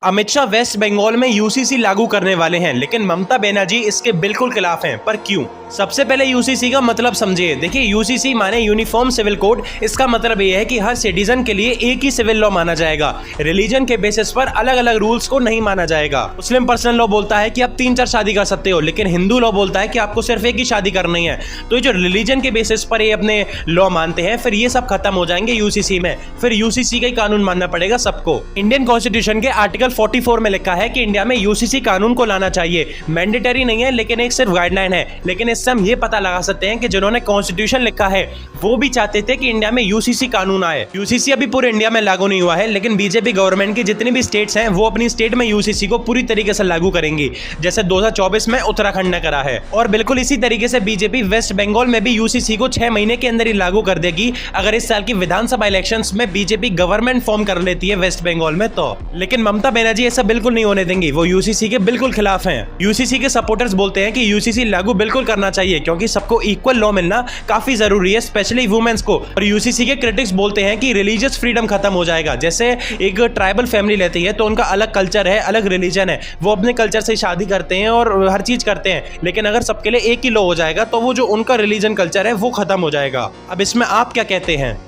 Amit Shah waste Bengal में UCC लागू करने वाले हैं, लेकिन ममता बनर्जी इसके बिल्कुल खिलाफ हैं। पर क्यों? सबसे पहले यूसीसी का मतलब समझिए। देखिए, यूसीसी माने यूनिफॉर्म सिविल कोड। इसका मतलब ये है कि हर सिटीजन के लिए एक ही सिविल लॉ माना जाएगा। रिलीजन के बेसिस पर अलग अलग रूल्स को नहीं माना जाएगा। मुस्लिम पर्सनल लॉ बोलता है कि आप 3-4 शादी कर सकते हो, लेकिन हिंदू लॉ बोलता है कि आपको सिर्फ एक ही शादी करनी है। तो ये जो रिलीजन के बेसिस पर ये अपने लॉ मानते हैं, फिर ये सब खत्म हो जाएंगे यूसीसी में। फिर यूसीसी का ही कानून मानना पड़ेगा सबको। इंडियन कॉन्स्टिट्यूशन के आर्टिकल 44 में लिखा है कि इंडिया में यूसीसी कानून को लाना चाहिए। मैंडेटरी नहीं है, लेकिन एक सिर्फ गाइडलाइन है। लेकिन इससे हम ये पता लगा सकते हैं कि जिन्होंने कॉन्स्टिट्यूशन लिखा है वो भी चाहते थे कि इंडिया में यूसीसी कानून आए। यूसीसी अभी पूरे इंडिया में लागू नहीं हुआ है, लेकिन बीजेपी गवर्नमेंट की जितनी भी स्टेट्स हैं वो अपनी स्टेट में यूसीसी को पूरी तरीके से लागू करेंगी, जैसे 2024 में उत्तराखंड ने करा है। और बिल्कुल इसी तरीके से बीजेपी वेस्ट बंगाल में भी यूसीसी को 6 महीने के अंदर ही लागू कर देगी, अगर इस साल की विधानसभा इलेक्शंस में बीजेपी गवर्नमेंट फॉर्म कर लेती है वेस्ट बंगाल में तो। लेकिन ममता बनर्जी ऐसा बिल्कुल नहीं होने देंगी। वो यूसीसी के बिल्कुल खिलाफ हैं। यूसीसी के सपोर्टर्स बोलते हैं कि यूसीसी लागू बिल्कुल करना चाहिए, क्योंकि सबको इक्वल लॉ मिलना काफी जरूरी है, स्पेशली वुमेन्स को। और यूसीसी के क्रिटिक्स बोलते हैं कि रिलीजियस फ्रीडम खत्म हो जाएगा। जैसे एक ट्राइबल फैमिली लेती है तो उनका अलग कल्चर है, अलग रिलीजन है, वो अपने कल्चर से शादी करते हैं और हर चीज करते हैं। लेकिन अगर सबके लिए एक ही लॉ हो जाएगा तो वो जो उनका रिलीजन कल्चर है वो खत्म हो जाएगा। अब इसमें आप क्या कहते हैं?